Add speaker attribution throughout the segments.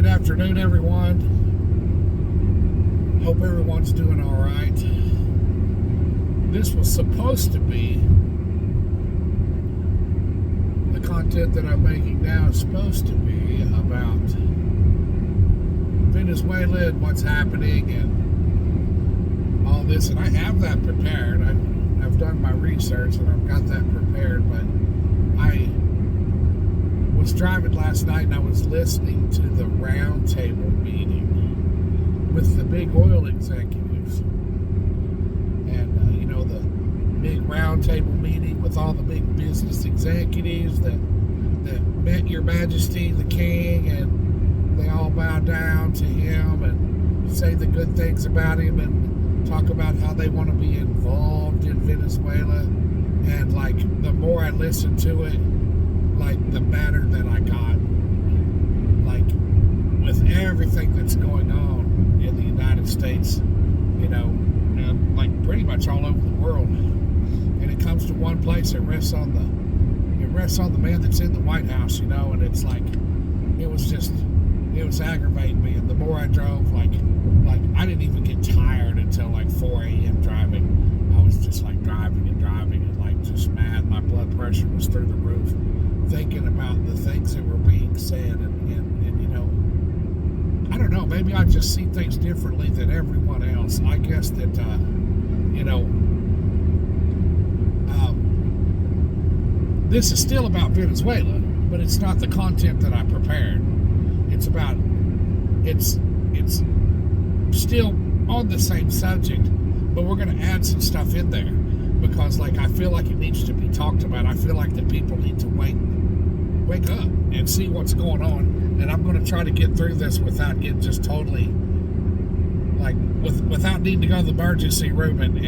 Speaker 1: Good afternoon, everyone. Hope everyone's doing all right. This was supposed to be the content that I'm making now is supposed to be about Venezuela and what's happening and all this, and I have that prepared. I've done my research and I've got that prepared, but I was driving last night and I was listening to the roundtable meeting with the big oil executives, and the big roundtable meeting with all the big business executives that met Your Majesty the King, and they all bow down to him and say the good things about him and talk about how they want to be involved in Venezuela. And like, the more I listened to it, like, the better that I got. Like, with everything that's going on in the United States, like pretty much all over the world, and it comes to one place, it rests on the man that's in the White House, and it's like, it was aggravating me. And the more I drove, like I didn't even get tired until like 4 a.m. driving. I was just like driving and like just mad. My blood pressure was through the roof, thinking about the things that were being said, and I don't know, maybe I just see things differently than everyone else. I guess that this is still about Venezuela, but it's not the content that I prepared. It's still on the same subject, but we're going to add some stuff in there because, like, I feel like it needs to be talked about. I feel like that people need to wake up and see what's going on. And I'm going to try to get through this without getting just totally, like, without needing to go to the emergency room and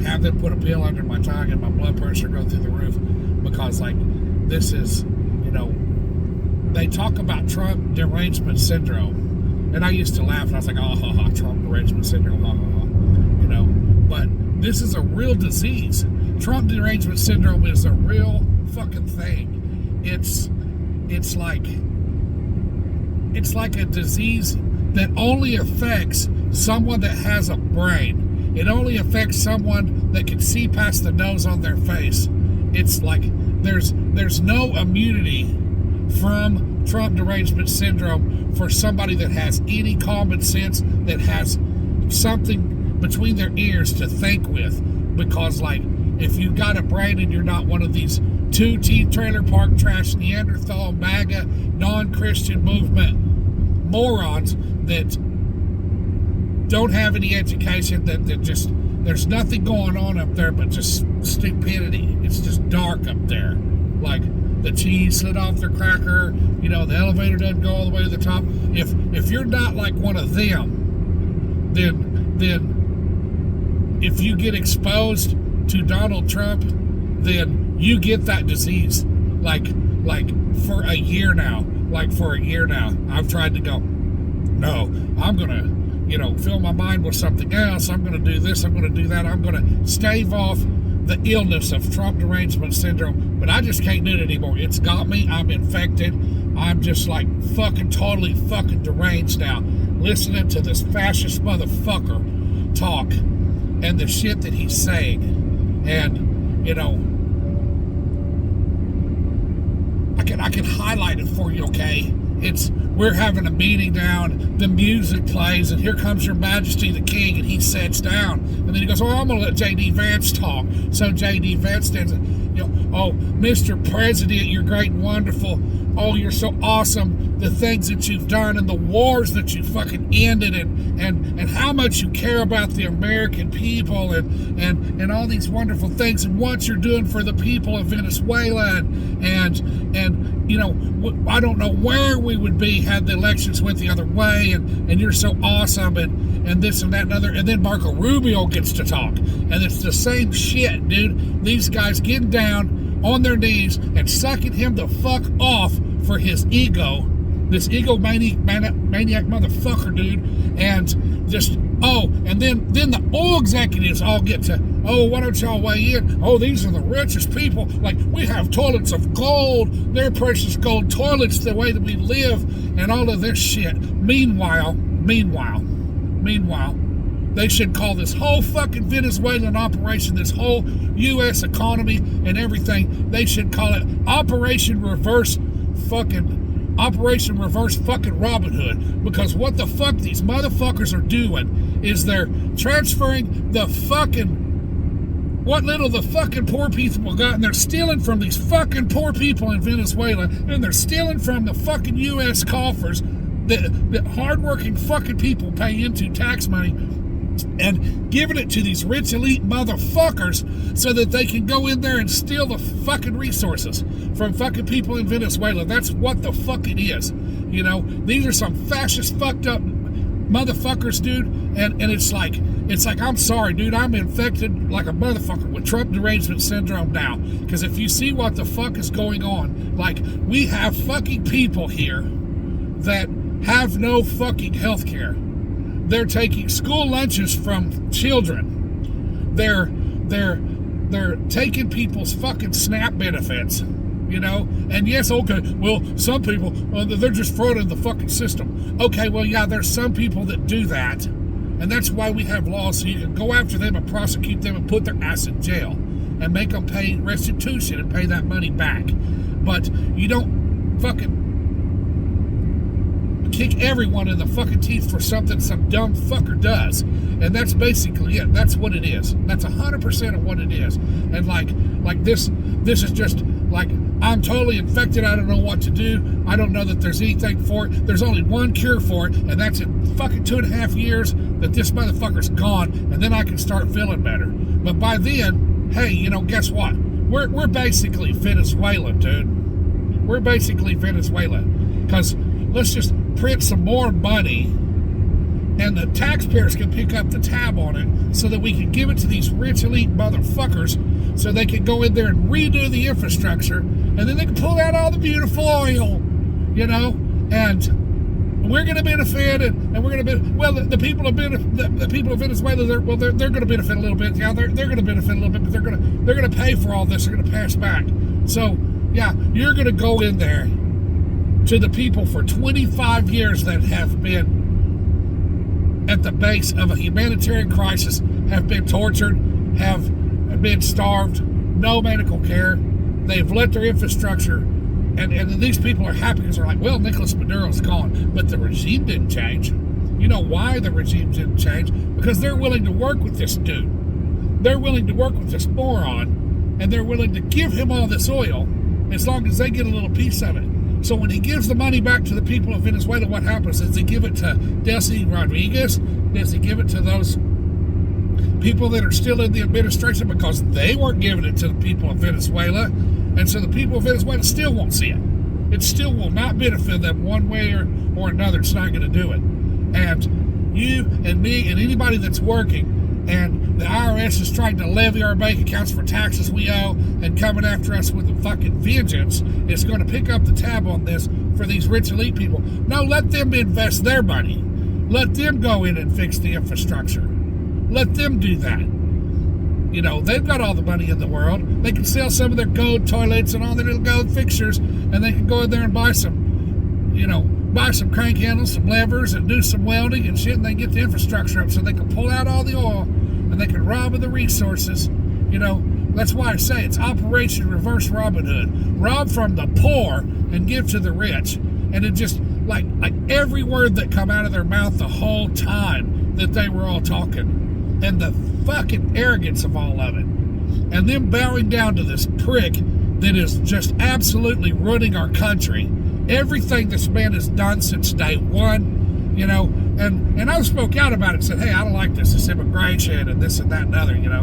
Speaker 1: have them put a pill under my tongue and my blood pressure go through the roof. Because, like, this is, they talk about Trump derangement syndrome. And I used to laugh, and I was like, oh, Trump derangement syndrome, But this is a real disease. Trump derangement syndrome is a real fucking thing. It's like a disease that only affects someone that has a brain. It only affects someone that can see past the nose on their face. It's like there's no immunity from Trump derangement syndrome for somebody that has any common sense, that has something between their ears to think with. Because, like, if you've got a brain and you're not one of these 2T trailer park trash Neanderthal MAGA non-Christian movement morons that don't have any education, that just, there's nothing going on up there but just stupidity. It's just dark up there. Like, the cheese slid off their cracker, the elevator doesn't go all the way to the top. If you're not like one of them, then if you get exposed to Donald Trump, then you get that disease. Like for a year now, I've tried to go, no, I'm gonna, fill my mind with something else. I'm gonna do this, I'm gonna do that. I'm gonna stave off the illness of Trump derangement syndrome, but I just can't do it anymore. It's got me. I'm infected. I'm just like totally fucking deranged now, listening to this fascist motherfucker talk and the shit that he's saying. And I can highlight it for you, okay? We're having a meeting down, the music plays, and here comes Your Majesty the King, and he sits down, and then he goes, I'm going to let J.D. Vance talk. So J.D. Vance stands, oh, Mr. President, you're great and wonderful. Oh, you're so awesome. The things that you've done and the wars that you fucking ended, and how much you care about the American people and all these wonderful things and what you're doing for the people of Venezuela and I don't know where we would be had the elections went the other way, and you're so awesome and this and that and other. And then Marco Rubio gets to talk, and it's the same shit, dude. These guys getting down on their knees and sucking him the fuck off for his ego, this egomaniac motherfucker, dude. And just, and then the oil executives all get to, oh, why don't y'all weigh in? Oh, these are the richest people. Like, we have toilets of gold. They're precious gold toilets, the way that we live, and all of this shit. Meanwhile, they should call this whole fucking Venezuelan operation, this whole U.S. economy and everything, they should call it Operation Reverse Robin Hood. Because what the fuck these motherfuckers are doing is they're transferring the fucking, what little the fucking poor people got, and they're stealing from these fucking poor people in Venezuela, and they're stealing from the fucking U.S. coffers that hardworking fucking people pay into tax money, and giving it to these rich elite motherfuckers so that they can go in there and steal the fucking resources from fucking people in Venezuela. That's what the fuck it is. You know, these are some fascist fucked up motherfuckers, dude, and it's like, I'm sorry, dude, I'm infected like a motherfucker with Trump derangement syndrome now, because if you see what the fuck is going on, like, we have fucking people here that have no fucking health care. They're taking school lunches from children. They're taking people's fucking SNAP benefits, you know? And yes, okay, well, some people, they're just throwing in the fucking system. Okay, well, yeah, there's some people that do that. And that's why we have laws, so you can go after them and prosecute them and put their ass in jail and make them pay restitution and pay that money back. But you don't fucking kick everyone in the fucking teeth for something some dumb fucker does. And that's basically it. That's what it is. That's 100% of what it is. And like this is just like, I'm totally infected. I don't know what to do. I don't know that there's anything for it. There's only one cure for it, and that's in fucking 2.5 years that this motherfucker's gone, and then I can start feeling better. But by then, hey, you know, guess what? We're basically Venezuela, dude. We're basically Venezuela. Because let's just print some more money, and the taxpayers can pick up the tab on it so that we can give it to these rich elite motherfuckers so they can go in there and redo the infrastructure, and then they can pull out all the beautiful oil, you know, and we're going to benefit, and we're going to be, well, the people of Venezuela, they're going to benefit a little bit. Yeah, they're going to benefit a little bit, but they're going to pay for all this. They're going to pass back. So yeah, you're going to go in there to the people for 25 years that have been at the base of a humanitarian crisis, have been tortured, have been starved, no medical care. They've let their infrastructure, and these people are happy because they're like, well, Nicolas Maduro's gone, but the regime didn't change. You know why the regime didn't change? Because they're willing to work with this dude. They're willing to work with this moron, and they're willing to give him all this oil as long as they get a little piece of it. So when he gives the money back to the people of Venezuela, what happens? Does he give it to Delcy Rodriguez? Does he give it to those people that are still in the administration? Because they weren't giving it to the people of Venezuela. And so the people of Venezuela still won't see it. It still will not benefit them one way or another. It's not going to do it. And you and me and anybody that's working, and the IRS is trying to levy our bank accounts for taxes we owe and coming after us with a fucking vengeance, is going to pick up the tab on this for these rich elite people. No, let them invest their money. Let them go in and fix the infrastructure. Let them do that. You know, they've got all the money in the world. They can sell some of their gold toilets and all their little gold fixtures, and they can go in there and buy some, you know, buy some crank handles, some levers, and do some welding and shit, and they get the infrastructure up so they can pull out all the oil and they can rob of the resources. You know, that's why I say it's Operation Reverse Robin Hood. Rob from the poor and give to the rich. And it just, like every word that come out of their mouth the whole time that they were all talking, and the fucking arrogance of all of it, and them bowing down to this prick that is just absolutely ruining our country. Everything this man has done since day one, you know, and I spoke out about it and said, hey, I don't like this immigration and this and that and other, you know.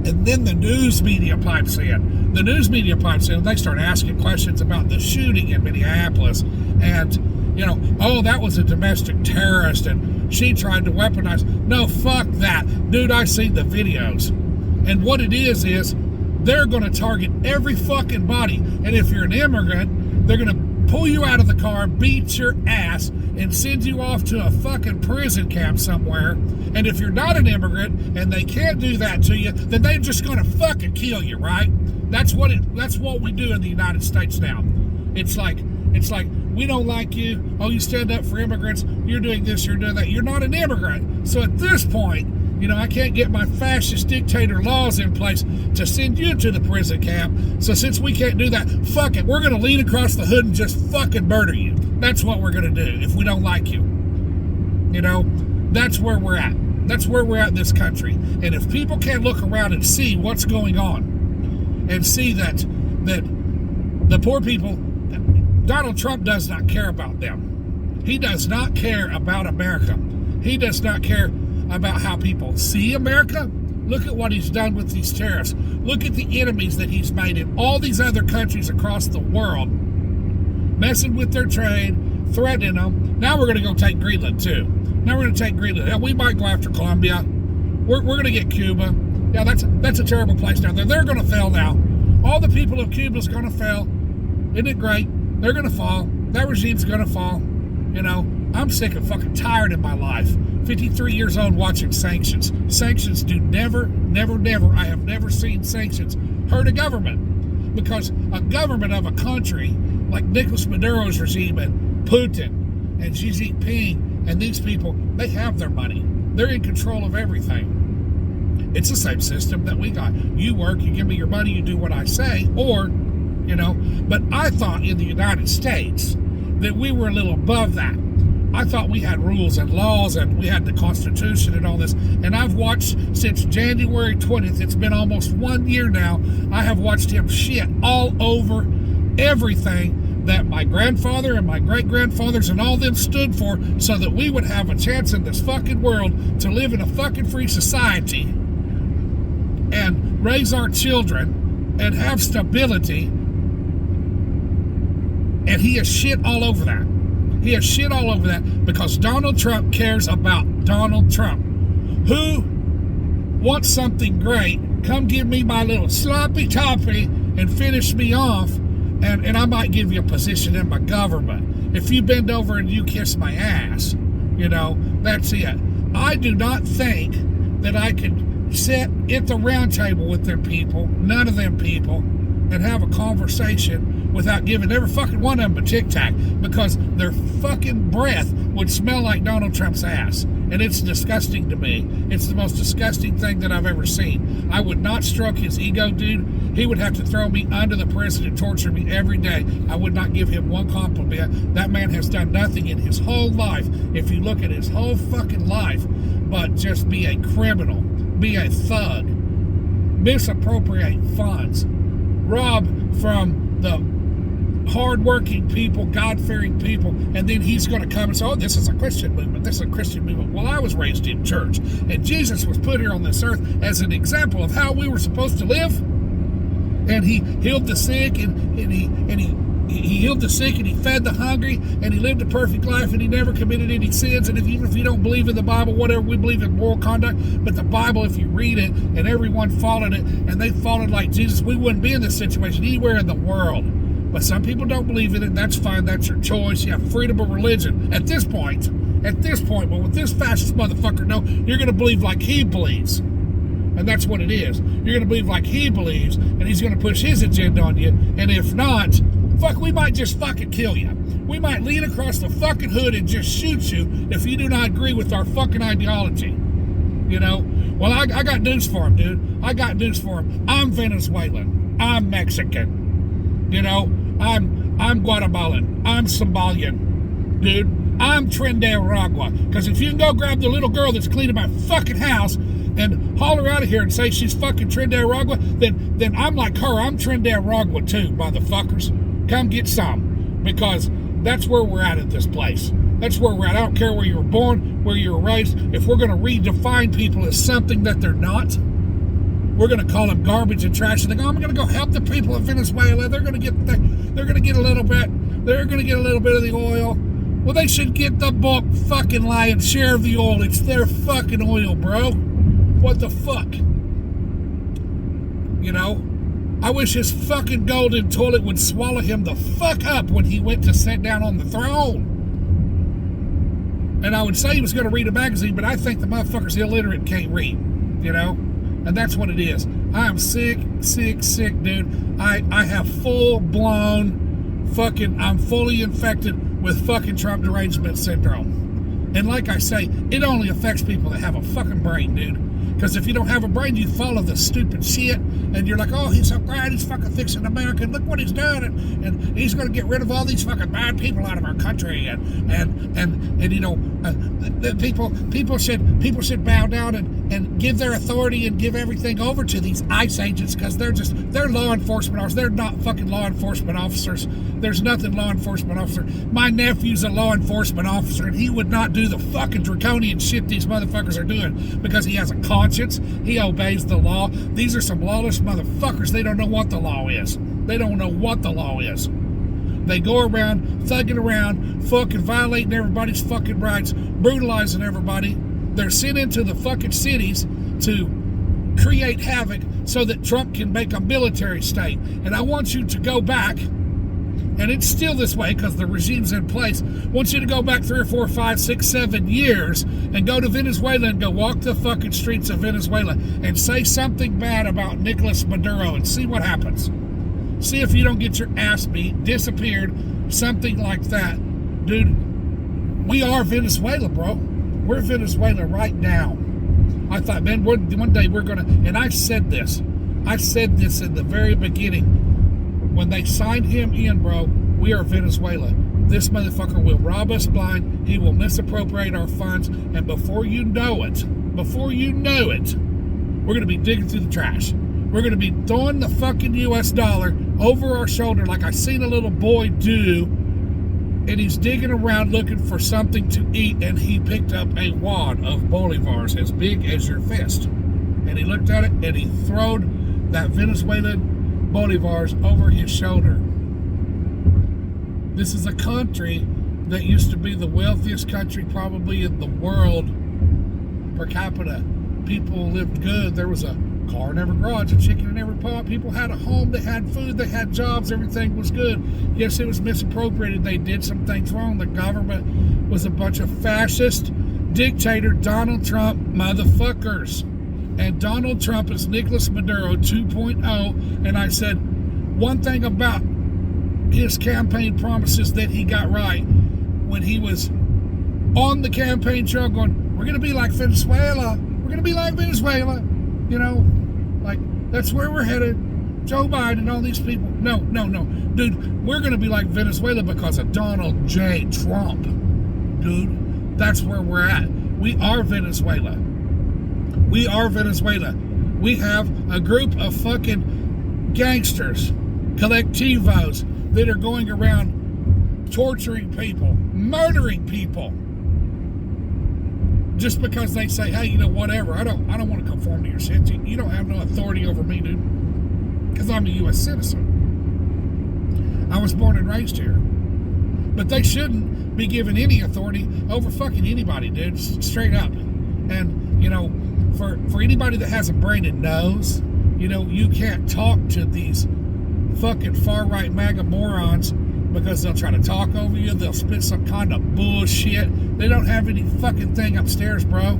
Speaker 1: And then the news media pipes in. The news media pipes in, and they start asking questions about the shooting in Minneapolis. And, you know, oh, that was a domestic terrorist, and she tried to weaponize. No, fuck that. Dude, I seen the videos. And what it is they're going to target every fucking body. And if you're an immigrant, they're going to pull you out of the car, beat your ass, and send you off to a fucking prison camp somewhere. And if you're not an immigrant and they can't do that to you, then they're just gonna fucking kill you, right? That's what we do in the United States now. It's like we don't like you. Oh, you stand up for immigrants. You're doing this. You're doing that. You're not an immigrant. So at this point, I can't get my fascist dictator laws in place to send you to the prison camp. So since we can't do that, fuck it. We're going to lean across the hood and just fucking murder you. That's what we're going to do if we don't like you. That's where we're at. That's where we're at in this country. And if people can't look around and see what's going on and see that the poor people, Donald Trump does not care about them. He does not care about America. He does not care about how people see America. Look at what he's done with these terrorists. Look at the enemies that he's made in all these other countries across the world, messing with their trade, threatening them. Now we're going to go take Greenland too. Now we're going to take Greenland. Yeah, we might go after Colombia. We're going to get Cuba. Yeah, that's a terrible place down there. They're going to fail now. All the people of Cuba's going to fail. Isn't it great? They're going to fall. That regime's going to fall. I'm sick and fucking tired in my life. 53 years old watching sanctions. Sanctions do never, I have never seen sanctions hurt a government. Because a government of a country like Nicolas Maduro's regime and Putin and Xi Jinping and these people, they have their money. They're in control of everything. It's the same system that we got. You work, you give me your money, you do what I say, or, but I thought in the United States that we were a little above that. I thought we had rules and laws and we had the Constitution and all this. And I've watched since January 20th, it's been almost 1 year now, I have watched him shit all over everything that my grandfather and my great-grandfathers and all them stood for so that we would have a chance in this fucking world to live in a fucking free society and raise our children and have stability. And he has shit all over that. He has shit all over that because Donald Trump cares about Donald Trump. Who wants something great, come give me my little sloppy toppy and finish me off, and I might give you a position in my government. If you bend over and you kiss my ass, that's it. I do not think that I could sit at the round table with them people, none of them people, and have a conversation without giving every fucking one of them a Tic Tac, because their fucking breath would smell like Donald Trump's ass. And it's disgusting to me. It's the most disgusting thing that I've ever seen. I would not stroke his ego, dude. He would have to throw me under the prison and torture me every day. I would not give him one compliment. That man has done nothing in his whole life, if you look at his whole fucking life, but just be a criminal, be a thug, misappropriate funds, rob from the hard-working people, God-fearing people, and then he's going to come and say, oh, this is a Christian movement. This is a Christian movement. Well, I was raised in church, and Jesus was put here on this earth as an example of how we were supposed to live. And he healed the sick, and he healed the sick, and he fed the hungry, and he lived a perfect life, and he never committed any sins. And even if you don't believe in the Bible, whatever, we believe in moral conduct, but the Bible, if you read it, and everyone followed it, and they followed like Jesus, we wouldn't be in this situation anywhere in the world. But some people don't believe in it. That's fine. That's your choice. You have freedom of religion. At this point, but with this fascist motherfucker, no, you're going to believe like he believes. And that's what it is. You're going to believe like he believes, and he's going to push his agenda on you. And if not, fuck, we might just fucking kill you. We might lean across the fucking hood and just shoot you if you do not agree with our fucking ideology. Well, I got news for him, dude. I got news for him. I'm Venezuelan. I'm Mexican. I'm Guatemalan. I'm Somalian. Dude, I'm Trinidad. Because if you can go grab the little girl that's cleaning my fucking house and haul her out of here and say she's fucking Trinidad, then I'm like her. I'm Trinidad too, motherfuckers. Come get some. Because that's where we're at this place. That's where we're at. I don't care where you were born, where you were raised. If we're going to redefine people as something that they're not, we're going to call them garbage and trash, and they go, I'm going to go help the people of Venezuela. They're going to get a little bit. They're going to get a little bit of the oil. Well, they should get the bulk fucking lion's share of the oil. It's their fucking oil, bro. What the fuck? I wish his fucking golden toilet would swallow him the fuck up when he went to sit down on the throne. And I would say he was going to read a magazine, but I think the motherfucker's illiterate and can't read, you know? And that's what it is. I am sick, dude. I have full-blown fucking, I'm fully infected with fucking Trump derangement syndrome. And like I say, it only affects people that have a fucking brain, dude. Because if you don't have a brain, you follow the stupid shit, and you're like, oh, he's so great, he's fucking fixing America, and look what he's done, and he's going to get rid of all these fucking bad people out of our country, and you know, people should bow down and give their authority and give everything over to these ICE agents, because they're law enforcement officers. They're not fucking law enforcement officers. There's nothing law enforcement officer. My nephew's a law enforcement officer, and he would not do the fucking draconian shit these motherfuckers are doing because he has a conscience. He obeys the law. These are some lawless motherfuckers. They don't know what the law is. They don't know what the law is. They go around, thugging around, fucking violating everybody's fucking rights, brutalizing everybody. They're sent into the fucking cities to create havoc so that Trump can make a military state. And I want you to go back, and it's still this way because the regime's in place. I want you to go back 3 or 4, 5, 6, 7 years and go to Venezuela and go walk the fucking streets of Venezuela and say something bad about Nicolas Maduro and see what happens. See if you don't get your ass beat, disappeared, something like that. Dude, we are Venezuela, bro. We're Venezuela right now. I thought, man, one day we're going to, and I said this in the very beginning. When they signed him in, bro, we are Venezuela. This motherfucker will rob us blind. He will misappropriate our funds. And before you know it, we're going to be digging through the trash. We're going to be throwing the fucking U.S. dollar over our shoulder like I seen a little boy do. And he's digging around looking for something to eat. And he picked up a wad of bolivars as big as your fist. And he looked at it and he throwed that Venezuelan bolivars over his shoulder. This is a country that used to be the wealthiest country probably in the world per capita. People lived good. There was a car in every garage, a chicken in every pot. People had a home, they had food, they had jobs, everything was good. Yes, it was misappropriated. They did some things wrong. The government was a bunch of fascist, dictator, Donald Trump motherfuckers. And Donald Trump is Nicolas Maduro 2.0. And I said, one thing about his campaign promises that he got right when he was on the campaign trail going, we're going to be like Venezuela. We're going to be like Venezuela. You know, like, that's where we're headed. Joe Biden and all these people. No. Dude, we're going to be like Venezuela because of Donald J. Trump. Dude, that's where we're at. We are Venezuela. We are Venezuela. We have a group of fucking gangsters, collectivos, that are going around torturing people, murdering people, just because they say, hey, you know, whatever. I don't want to conform to your shit. You don't have no authority over me, dude, because I'm a U.S. citizen. I was born and raised here. But they shouldn't be given any authority over fucking anybody, dude, straight up. And, you know, for anybody that has a brain and knows, you know, you can't talk to these fucking far-right MAGA morons because they'll try to talk over you. They'll spit some kind of bullshit. They don't have any fucking thing upstairs, bro.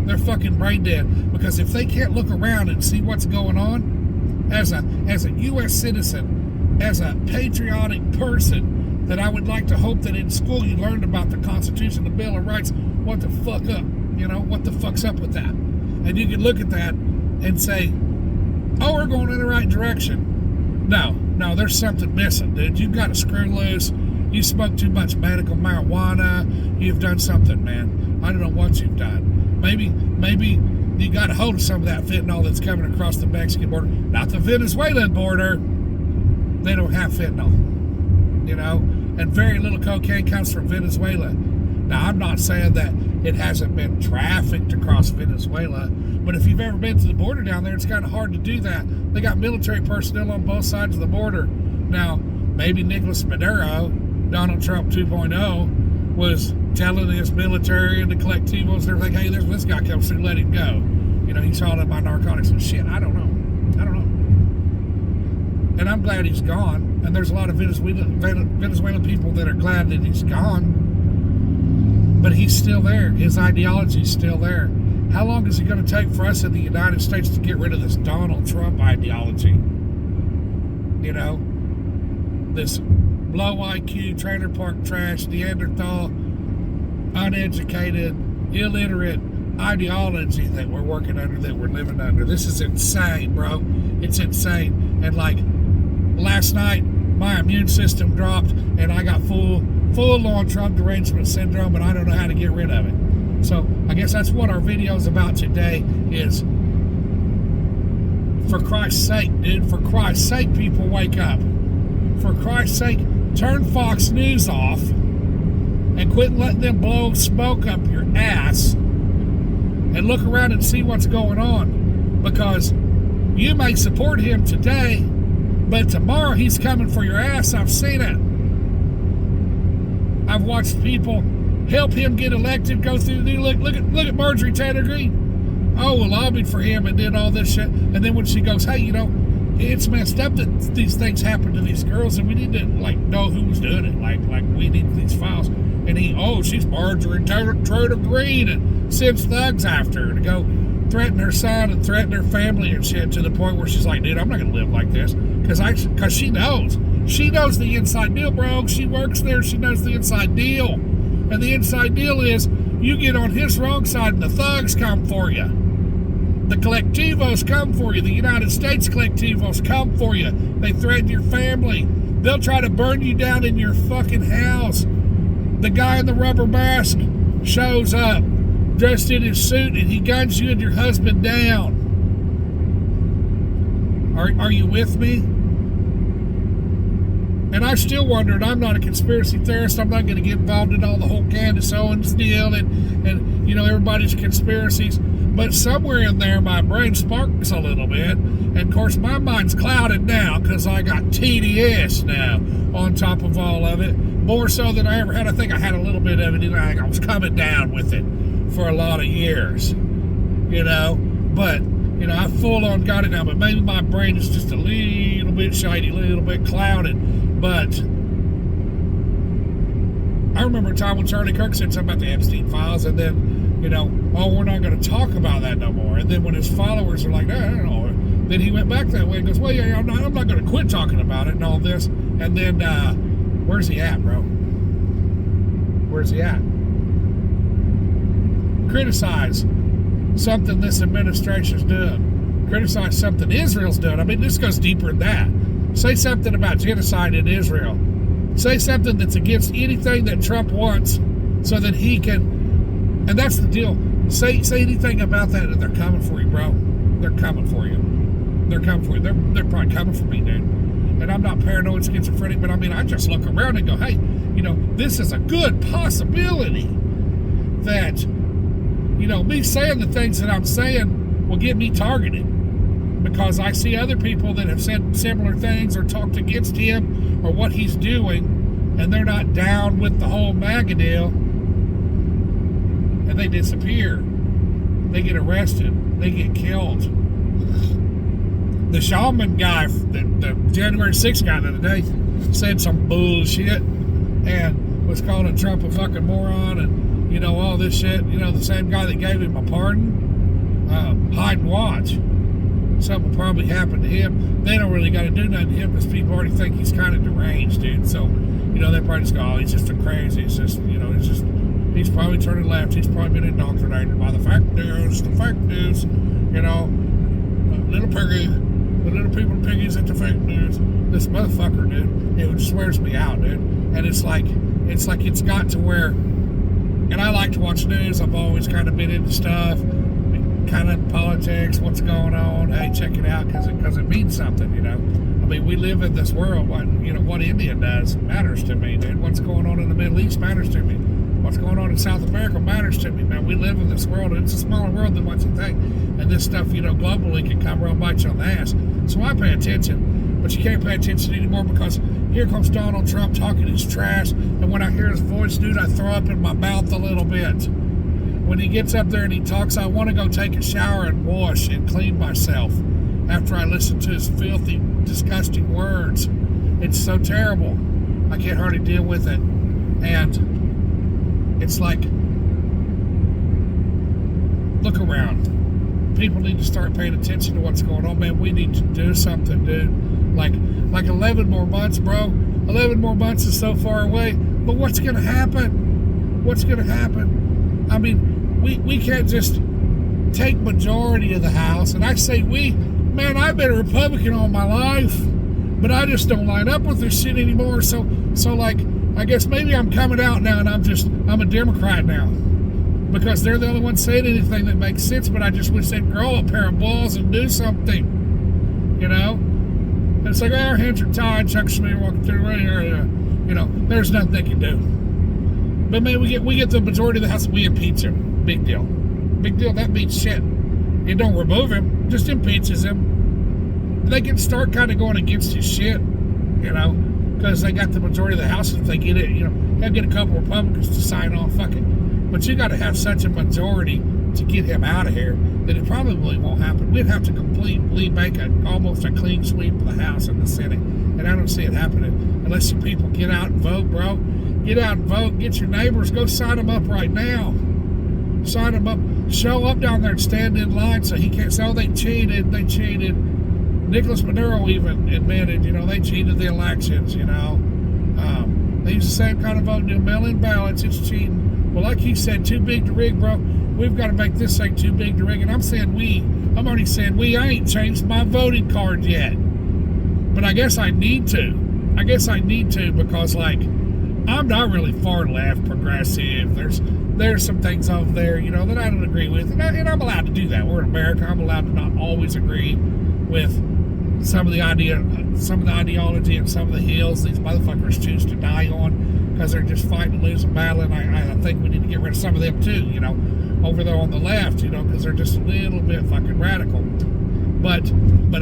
Speaker 1: They're fucking brain dead. Because if they can't look around and see what's going on, as a U.S. citizen, as a patriotic person, that I would like to hope that in school you learned about the Constitution, the Bill of Rights, what the fuck up? You know, what the fuck's up with that? And you can look at that and say, oh, we're going in the right direction. No, there's something missing, dude. You've got to screw loose. You smoke too much medical marijuana. You've done something, man. I don't know what you've done. Maybe you got a hold of some of that fentanyl that's coming across the Mexican border. Not the Venezuelan border. They don't have fentanyl, you know. And very little cocaine comes from Venezuela. Now, I'm not saying that it hasn't been trafficked across Venezuela, but if you've ever been to the border down there, it's kind of hard to do that. They got military personnel on both sides of the border. Now, maybe Nicolas Maduro, Donald Trump 2.0, was telling his military and the collectivos and everything, hey, there's this guy comes through, let him go. You know, he's hauled up my narcotics and shit. I don't know. And I'm glad he's gone. And there's a lot of Venezuelan people that are glad that he's gone. But he's still there. His ideology's still there. How long is it going to take for us in the United States to get rid of this Donald Trump ideology? You know, this low IQ, trailer park trash, Neanderthal, uneducated, illiterate ideology that we're working under, that we're living under. This is insane, bro. It's insane. And like last night, my immune system dropped and I got full-on Trump derangement syndrome, and I don't know how to get rid of it. So I guess that's what our video is about today is, for Christ's sake, dude, for Christ's sake, people wake up. For Christ's sake, turn Fox News off and quit letting them blow smoke up your ass and look around and see what's going on. Because you may support him today, but tomorrow he's coming for your ass. I've seen it. I've watched people help him get elected, go through. Look at Marjorie Taylor Greene. Oh, well, lobbied for him and did all this shit. And then when she goes, hey, you know, it's messed up that these things happen to these girls, and we need to like know who was doing it. Like we need these files. And she's Marjorie Taylor Greene, and sends thugs after her to go threaten her son and threaten her family and shit, to the point where she's like, dude, I'm not gonna live like this, because she knows the inside deal, bro. She works there. She knows the inside deal. And the inside deal is you get on his wrong side and the thugs come for you. The collectivos come for you. The United States collectivos come for you. They threaten your family. They'll try to burn you down in your fucking house. The guy in the rubber mask shows up dressed in his suit and he guns you and your husband down. Are you with me? And I still wonder, and I'm not a conspiracy theorist, I'm not going to get involved in all the whole Candace Owens deal and you know, everybody's conspiracies, but somewhere in there my brain sparks a little bit, and of course my mind's clouded now because I got TDS now on top of all of it, more so than I ever had. I think I had a little bit of it, and I was coming down with it for a lot of years, you know, but you know, I full on got it now, but maybe my brain is just a little bit shady, a little bit clouded. But I remember a time when Charlie Kirk said something about the Epstein files, and then, you know, oh, we're not going to talk about that no more. And then when his followers are like, no, I don't know, then he went back that way and goes, well, yeah, I'm not going to quit talking about it and all this. And then, where's he at, bro? Where's he at? Criticize something this administration's doing. Criticize something Israel's doing. I mean, this goes deeper than that. Say something about genocide in Israel. Say something that's against anything that Trump wants, so that he can, and that's the deal. Say anything about that, and they're coming for you, bro. They're coming for you. They're coming for you. They're probably coming for me, dude. And I'm not paranoid, schizophrenic, but I mean, I just look around and go, hey, you know, this is a good possibility that, you know, me saying the things that I'm saying will get me targeted. Because I see other people that have said similar things or talked against him or what he's doing, and they're not down with the whole MAGA deal, and they disappear. They get arrested. They get killed. The shaman guy, the January 6th guy the other day, said some bullshit and was calling Trump a fucking moron and, you know, all this shit. You know, the same guy that gave him a pardon, hide and watch. Something will probably happen to him. They don't really got to do nothing to him because people already think he's kind of deranged, dude. So, you know, they probably just go, oh, he's just a crazy. It's just, you know, he's probably turning left. He's probably been indoctrinated by the fake news, you know, little piggy, the little people piggies at the fake news. This motherfucker, dude, it just wears me out, dude. And it's like it's got to where, and I like to watch news. I've always kind of been into stuff. Kind of politics, what's going on, hey, check it out, because it means something, you know. I mean, we live in this world. What India does matters to me, dude. What's going on in the Middle East matters to me. What's going on in South America matters to me, man. We live in this world, and it's a smaller world than what you think. And this stuff, you know, globally can come around and bite you on the ass. So I pay attention, but you can't pay attention anymore because here comes Donald Trump talking his trash, and when I hear his voice, dude, I throw up in my mouth a little bit. When he gets up there and he talks, I want to go take a shower and wash and clean myself after I listen to his filthy, disgusting words. It's so terrible. I can't hardly deal with it. And it's like, look around. People need to start paying attention to what's going on, man. We need to do something, dude. Like 11 more months, bro. 11 more months is so far away. But what's going to happen? What's going to happen? I mean, we can't just take majority of the House. And I say we, man, I've been a Republican all my life, but I just don't line up with this shit anymore. So like, I guess maybe I'm coming out now and I'm a Democrat now. Because they're the only ones saying anything that makes sense, but I just wish they'd grow a pair of balls and do something, you know? And it's like, oh, our hands are tied, Chuck Schumer walking through right here, you know, there's nothing they can do. But man, we get the majority of the House, we impeach him. Big deal. Big deal, that means shit. You don't remove him, just impeaches him. They can start kind of going against his shit, you know, because they got the majority of the House. If they get it, you know, they'll get a couple Republicans to sign on, fuck it. But you got to have such a majority to get him out of here that it probably won't happen. We'd have to completely make almost a clean sweep of the House and the Senate. And I don't see it happening unless you people get out and vote, bro. Get out and vote. Get your neighbors. Go sign them up right now. Sign them up. Show up down there and stand in line so he can't say, oh, they cheated. They cheated. Nicholas Maduro even admitted, you know, they cheated the elections, you know. They use the same kind of vote, do mail-in ballots. It's cheating. Well, like he said, too big to rig, bro. We've got to make this thing too big to rig. And I'm saying we. I'm already saying we. I ain't changed my voting card yet. But I guess I need to. I guess I need to because, like, I'm not really far left, progressive. There's some things over there, you know, that I don't agree with. And I'm allowed to do that. We're in America. I'm allowed to not always agree with some of the ideology and some of the hills these motherfuckers choose to die on. Because they're just fighting to lose a battle, and I think we need to get rid of some of them too, you know, over there on the left, you know, because they're just a little bit fucking radical. But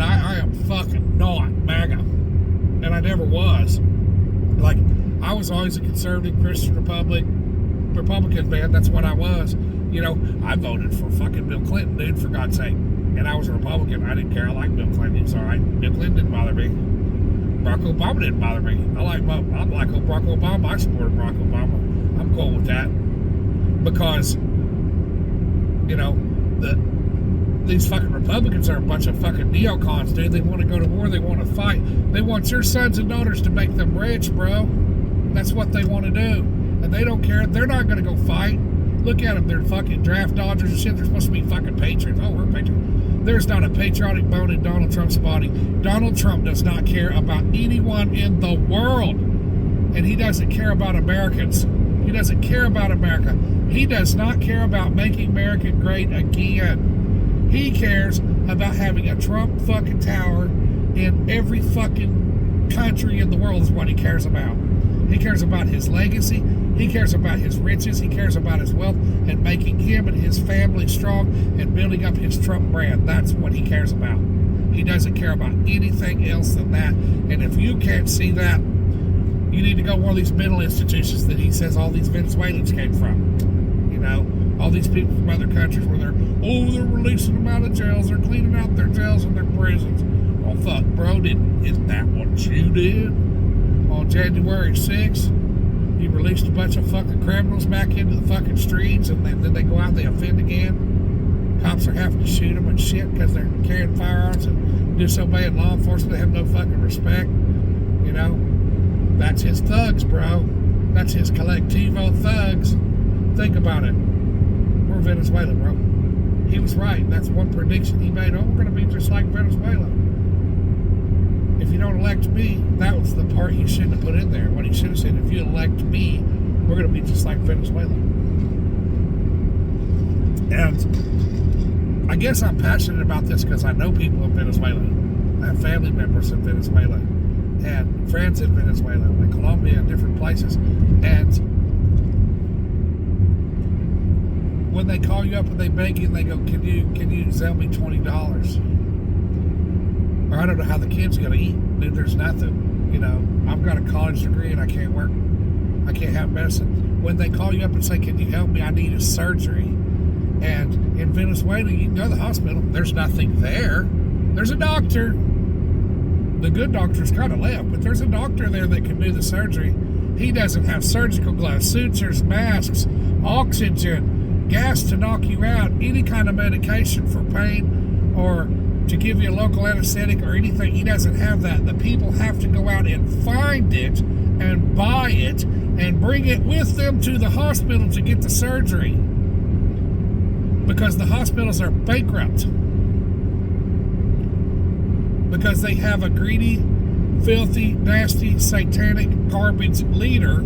Speaker 1: I am fucking not MAGA, and I never was. Like, I was always a conservative Christian Republican, man. That's what I was. You know, I voted for fucking Bill Clinton, dude, for God's sake. And I was a Republican. I didn't care. I liked Bill Clinton. He was all right. Bill Clinton didn't bother me. Barack Obama didn't bother me. I like Barack Obama. I supported Barack Obama. I'm cool with that because, you know, these fucking Republicans are a bunch of fucking neocons, dude. They want to go to war. They want to fight. They want your sons and daughters to make them rich, bro. That's what they want to do, and they don't care. They're not going to go fight. Look at them. They're fucking draft dodgers and shit. They're supposed to be fucking patriots. Oh, we're patriots. There's not a patriotic bone in Donald Trump's body. Donald Trump does not care about anyone in the world. And he doesn't care about Americans. He doesn't care about America. He does not care about making America great again. He cares about having a Trump fucking tower in every fucking country in the world is what he cares about. He cares about his legacy. He cares about his riches. He cares about his wealth and making him and his family strong and building up his Trump brand. That's what he cares about. He doesn't care about anything else than that. And if you can't see that, you need to go to one of these mental institutions that he says all these Venezuelans came from. You know, all these people from other countries where they're releasing them out of jails. They're cleaning out their jails and their prisons. Oh, fuck, bro, isn't that what you did? On January 6th, you released a bunch of fucking criminals back into the fucking streets, and then they go out and they offend again. Cops are having to shoot them and shit because they're carrying firearms and disobeying law enforcement. They have no fucking respect. You know, that's his thugs, bro. That's his collectivo thugs. Think about it. We're Venezuela, bro. He was right. That's one prediction he made. Oh, we're going to be just like Venezuela. If you don't elect me, that was the part he shouldn't have put in there. What he should have said, if you elect me, we're going to be just like Venezuela. And I guess I'm passionate about this because I know people in Venezuela. I have family members in Venezuela and friends in Venezuela and Colombia and different places. And when they call you up and they beg you and they go, can you sell me $20? Or I don't know how the kid's going to eat. Dude, there's nothing. You know, I've got a college degree and I can't work. I can't have medicine. When they call you up and say, can you help me? I need a surgery. And in Venezuela, you can go to the hospital. There's nothing there. There's a doctor. The good doctor's kind of left, but there's a doctor there that can do the surgery. He doesn't have surgical gloves, sutures, masks, oxygen, gas to knock you out, any kind of medication for pain or to give you a local anesthetic or anything. He doesn't have that. The people have to go out and find it and buy it and bring it with them to the hospital to get the surgery, because the hospitals are bankrupt, because they have a greedy, filthy, nasty, satanic garbage leader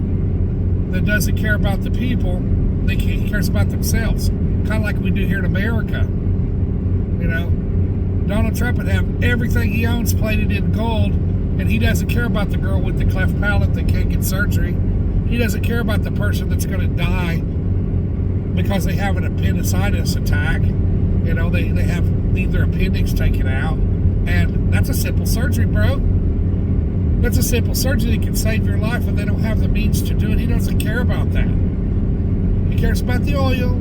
Speaker 1: that doesn't care about the people. He cares about themselves, kind of like we do here in America. You know, Donald Trump would have everything he owns plated in gold, and he doesn't care about the girl with the cleft palate that can't get surgery. He doesn't care about the person that's going to die because they have an appendicitis attack. You know, they need their appendix taken out, and that's a simple surgery, bro. That's a simple surgery that can save your life, and they don't have the means to do it. He doesn't care about that. He cares about the oil.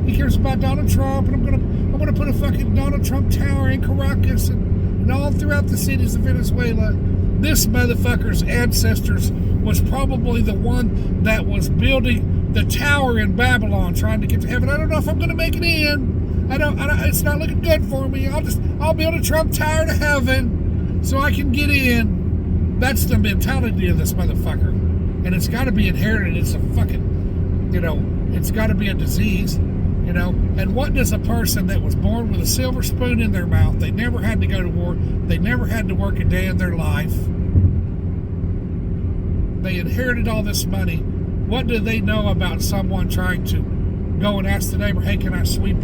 Speaker 1: He cares about Donald Trump, and I'm gonna put a fucking Donald Trump tower in Caracas and all throughout the cities of Venezuela. This motherfucker's ancestors was probably the one that was building the tower in Babylon, trying to get to heaven. I don't know if I'm gonna make it in. I don't. It's not looking good for me. I'll build a Trump tower to heaven so I can get in. That's the mentality of this motherfucker, and it's got to be inherited. It's a fucking, it's got to be a disease, And what does a person that was born with a silver spoon in their mouth, they never had to go to war, they never had to work a day in their life, they inherited all this money, what do they know about someone trying to go and ask the neighbor, hey, can I sweep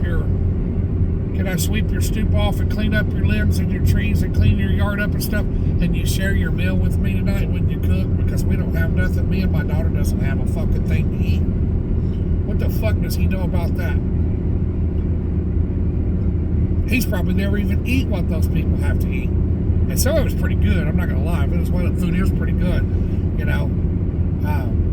Speaker 1: your stoop off and clean up your limbs and your trees and clean your yard up and stuff, and you share your meal with me tonight when you cook, because we don't have nothing. Me and my daughter doesn't have a fucking thing to eat. What the fuck does he know about that? He's probably never even eat what those people have to eat. And some of it's pretty good, I'm not going to lie. Venezuelan food is pretty good,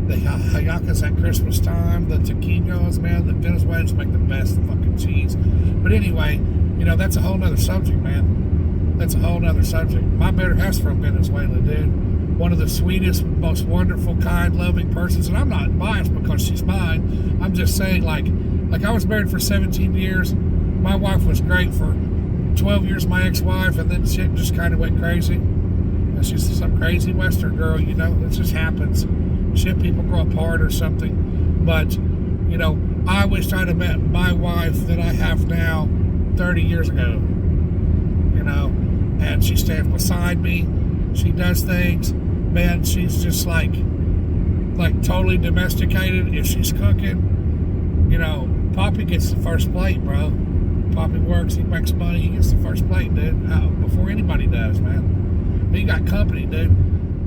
Speaker 1: The hallacas at Christmas time, the taquinos, man, the Venezuelans make the best fucking cheese. But anyway, that's a whole nother subject, man. That's a whole nother subject. My better half's from Venezuela, dude. One of the sweetest, most wonderful, kind, loving persons. And I'm not biased because she's mine. I'm just saying, like I was married for 17 years. My wife was great for 12 years, my ex-wife, and then shit just kind of went crazy. And she's some crazy Western girl, it just happens. Shit, people grow apart or something. But, I wished I'd have met my wife that I have now 30 years ago. And she stands beside me. She does things. Man, she's just like totally domesticated. If she's cooking, Poppy gets the first plate, bro. Poppy works, he makes money, he gets the first plate, dude. Before anybody does, man. He got company, dude.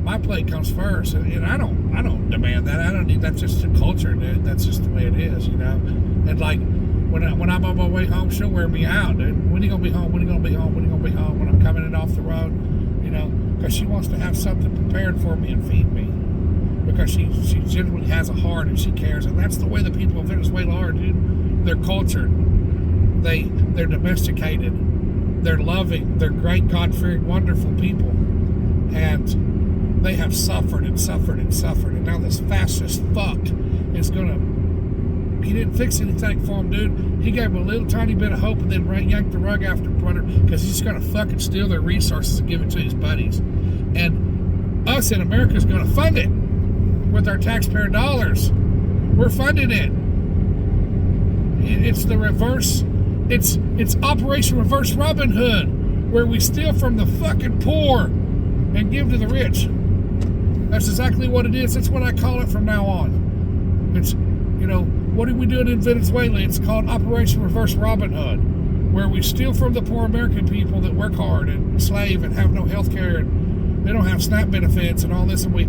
Speaker 1: My plate comes first, and I don't demand that. I don't need. That's just the culture, dude. That's just the way it is, And like when I'm on my way home, she'll wear me out, dude. When are you gonna be home? When are you gonna be home? When are you gonna be home? When I'm coming in off the road, because she wants to have something prepared for me and feed me. Because she genuinely has a heart and she cares, and that's the way the people of Venezuela are, dude. They're cultured. They're domesticated. They're loving. They're great, God-fearing, wonderful people, and they have suffered and suffered and suffered, and now this fascist fuck is he didn't fix anything for him, dude. He gave him a little tiny bit of hope and then yanked the rug after under, because he's going to fucking steal their resources and give it to his buddies. And us in America is going to fund it with our taxpayer dollars. We're funding it. It's the reverse. It's Operation Reverse Robin Hood, where we steal from the fucking poor and give to the rich. That's exactly what it is. That's what I call it from now on. It's, what are we doing in Venezuela? It's called Operation Reverse Robin Hood, where we steal from the poor American people that work hard and slave and have no health care, and they don't have SNAP benefits and all this, and we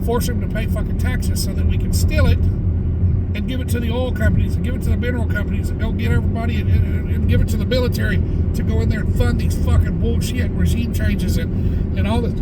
Speaker 1: force them to pay fucking taxes so that we can steal it and give it to the oil companies and give it to the mineral companies and go get everybody and give it to the military to go in there and fund these fucking bullshit regime changes and all this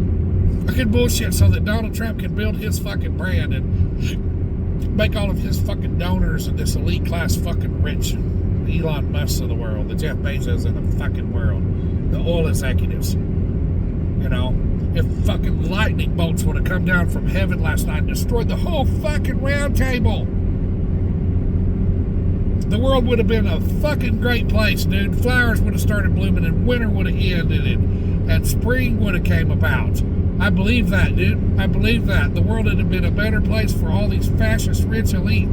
Speaker 1: fucking bullshit so that Donald Trump can build his fucking brand and make all of his fucking donors and this elite class fucking rich, the Elon Musk of the world, the Jeff Bezos of the fucking world. the oil executives. You know, if fucking lightning bolts would have come down from heaven last night and destroyed the whole fucking round table, the world would have been a fucking great place, dude. Flowers would have started blooming and winter would have ended and spring would have came about. I believe that, dude. I believe that. The world would have been a better place for all these fascist, rich, elite,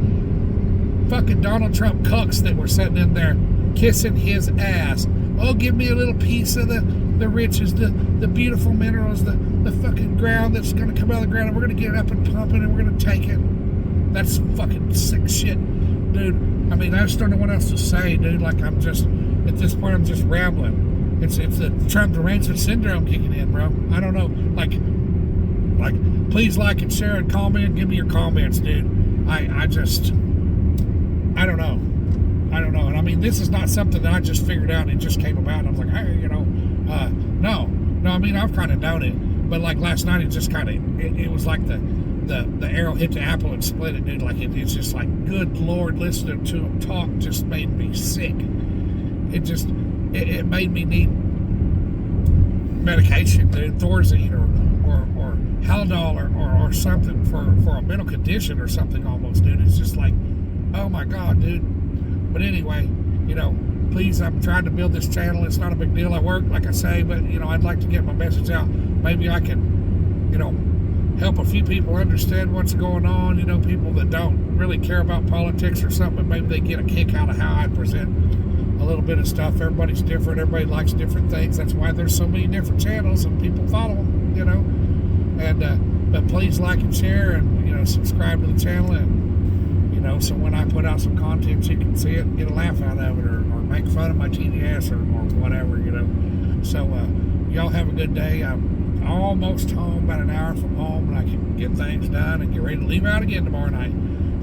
Speaker 1: fucking Donald Trump cucks that were sitting in there kissing his ass. Oh, give me a little piece of the riches, the beautiful minerals, the fucking ground that's going to come out of the ground, and we're going to get it up and pump it, and we're going to take it. That's fucking sick shit, dude. I mean, I just don't know what else to say, dude. Like, I'm just, at this point, I'm just rambling. It's the Trump derangement syndrome kicking in, bro. I don't know. Like, please like and share and comment. Give me your comments, dude. I don't know. And I mean, this is not something that I just figured out and it just came about. And I was like, hey, you know, no. I mean, I've kind of known it, but like last night, it just kind of, it was like the arrow hit the apple and split it, dude. Like it's just like, good Lord, listening to him talk just made me sick. It made me need medication, dude, Thorazine or Haldol or something for a mental condition or something almost, dude. It's just like, oh my God, dude. But anyway, you know, please, I'm trying to build this channel. It's not a big deal. I work, like I say, but, you know, I'd like to get my message out. Maybe I can, you know, help a few people understand what's going on. You know, people that don't really care about politics or something, but maybe they get a kick out of how I present a little bit of stuff. Everybody's different. Everybody likes different things. That's why there's so many different channels and people follow them, you know. And, but please like and share and, you know, subscribe to the channel and, you know, so when I put out some content, you can see it and get a laugh out of it or make fun of my TDS or whatever, you know. So, y'all have a good day. I'm almost home, about an hour from home, and I can get things done and get ready to leave out again tomorrow night.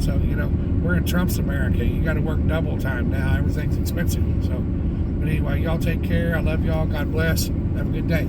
Speaker 1: So, you know, we're in Trump's America. You got to work double time now. Everything's expensive. So, but anyway, y'all take care. I love y'all. God bless. Have a good day.